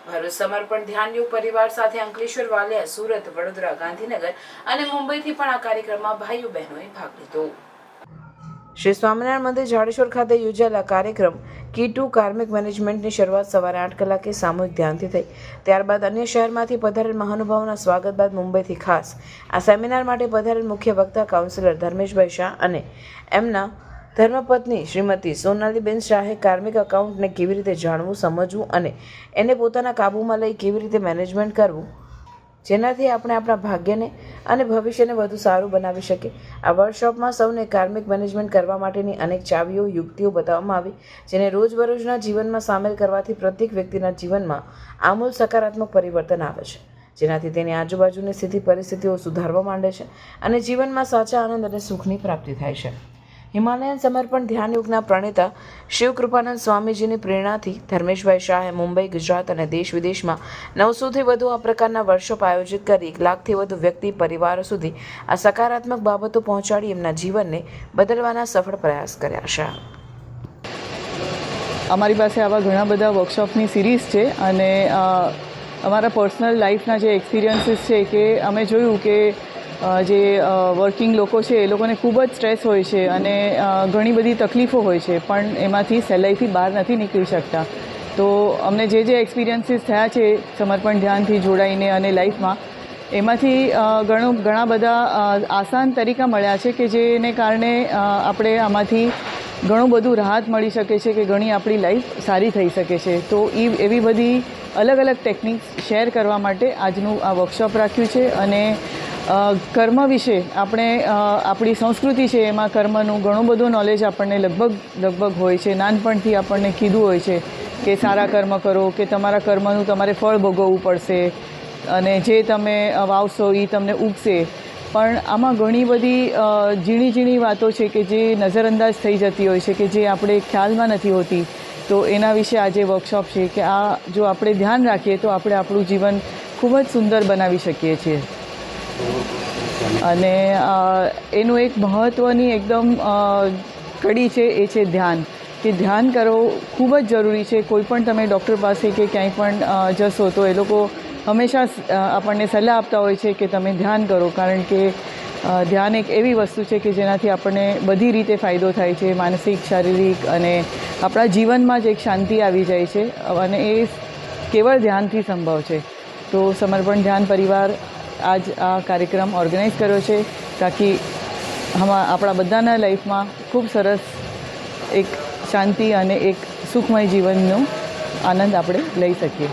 ભરૂચ સમર્પણ ધ્યાન યુગ પરિવાર સાથે અંકલેશ્વર, વાલિયા, સુરત, વડોદરા, ગાંધીનગર અને મુંબઈથી પણ આ કાર્યક્રમમાં ભાઈઓ બહેનોએ ભાગ લીધો. શ્રી સ્વામિનારાયણ મંદિર જાડેશ્વર ખાતે યોજાયેલા કાર્યક્રમ Key2 કાર્મિક મેનેજમેન્ટની શરૂઆત સવારે 8 કલાકે સામૂહિક ધ્યાનથી થઈ. ત્યારબાદ અન્ય શહેરમાંથી પધારેલ મહાનુભાવોના સ્વાગત બાદ મુંબઈથી ખાસ આ સેમિનાર માટે પધારેલ મુખ્ય વક્તા કાઉન્સિલર ધર્મેશભાઈ શાહ અને એમના ધર્મપત્ની શ્રીમતી સોનાલીબેન શાહે કાર્મિક એકાઉન્ટને કેવી રીતે જાણવું, સમજવું અને એને પોતાના કાબૂમાં લઈ કેવી રીતે મેનેજમેન્ટ કરવું, જેનાથી આપણે આપણા ભાગ્યને અને ભવિષ્યને વધુ સારું બનાવી શકીએ. આ વર્કશોપમાં સૌને કાર્મિક મેનેજમેન્ટ કરવા માટેની અનેક ચાવીઓ, યુક્તિઓ બતાવવામાં આવી, જેને રોજબરોજના જીવનમાં સામેલ કરવાથી પ્રત્યેક વ્યક્તિના જીવનમાં આમૂલ સકારાત્મક પરિવર્તન આવે છે, જેનાથી તેની આજુબાજુની સ્થિતિ પરિસ્થિતિઓ સુધારવા માંડે છે અને જીવનમાં સાચા આનંદ અને સુખની પ્રાપ્તિ થાય છે. હિમાલયન સમર્પણ ધ્યાન યુગના પ્રણેતા શિવકૃપાનંદ સ્વામીજીની પ્રેરણાથી ધર્મેશભાઈ શાહે મુંબઈ, ગુજરાત અને દેશ વિદેશમાં 900થી વધુ આ પ્રકારના વર્કશોપ આયોજિત કરી 1 લાખથી વધુ વ્યક્તિ પરિવારો સુધી આ સકારાત્મક બાબતો પહોંચાડી એમના જીવનને બદલવાના સફળ પ્રયાસ કર્યા છે. અમારી પાસે આવા ઘણા બધા વર્કશોપની સિરીઝ છે અને અમારા પર્સનલ લાઈફના જે એક્સપિરિયન્સીસ છે કે અમે જોયું કે જે વર્કિંગ લોકો છે એ લોકોને ખૂબ જ સ્ટ્રેસ હોય છે અને ઘણી બધી તકલીફો હોય છે, પણ એમાંથી સહેલાઈથી બહાર નથી નીકળી શકતા. તો અમને જે એક્સપિરિયન્સીસ થયા છે સમર્પણ ધ્યાનથી જોડાઈને અને લાઈફમાં, એમાંથી ઘણા બધા આસાન તરીકા મળ્યા છે કે જેને કારણે આપણે આમાંથી ઘણું બધું રાહત મળી શકે છે કે ઘણી આપણી લાઈફ સારી થઈ શકે છે. તો એવી બધી અલગ અલગ ટેકનિક્સ શેર કરવા માટે આજનું આ વર્કશોપ રાખ્યું છે. અને કર્મ વિશે આપણી સંસ્કૃતિ છે એમાં કર્મનું ઘણું બધું નોલેજ આપણને લગભગ હોય છે. નાનપણથી આપણને કીધું હોય છે કે સારા કર્મ કરો, કે તમારા કર્મનું તમારે ફળ ભોગવવું પડશે અને જે તમે વાવશો એ તમને ઉગશે. પણ આમાં ઘણી બધી ઝીણી વાતો છે કે જે નજરઅંદાજ થઈ જતી હોય છે, કે જે આપણે ખ્યાલમાં નથી હોતી. તો એના વિશે આજે વર્કશોપ છે કે આ જો આપણે ધ્યાન રાખીએ તો આપણે આપણું જીવન ખૂબ જ સુંદર બનાવી શકીએ છીએ. અને એનું એક મહત્ત્વની એકદમ કડી છે એ છે ધ્યાન, કે ધ્યાન કરવું ખૂબ જ જરૂરી છે. કોઈ પણ તમે ડૉક્ટર પાસે કે ક્યાંય પણ જશો તો એ લોકો હંમેશા આપણને સલાહ આપતા હોય છે કે તમે ધ્યાન કરો, કારણ કે ધ્યાન એક એવી વસ્તુ છે કે જેનાથી આપણને બધી રીતે ફાયદો થાય છે, માનસિક, શારીરિક અને આપણા જીવનમાં જ એક શાંતિ આવી જાય છે અને એ કેવળ ધ્યાનથી સંભવ છે. તો સમર્પણ ધ્યાન પરિવાર આજ આ કાર્યક્રમ ઓર્ગેનાઇઝ કર્યો છે તાકી આપણા બધાના લાઈફમાં ખૂબ સરસ એક શાંતિ અને એક સુખમય જીવનનો આનંદ આપણે લઈ શકીએ.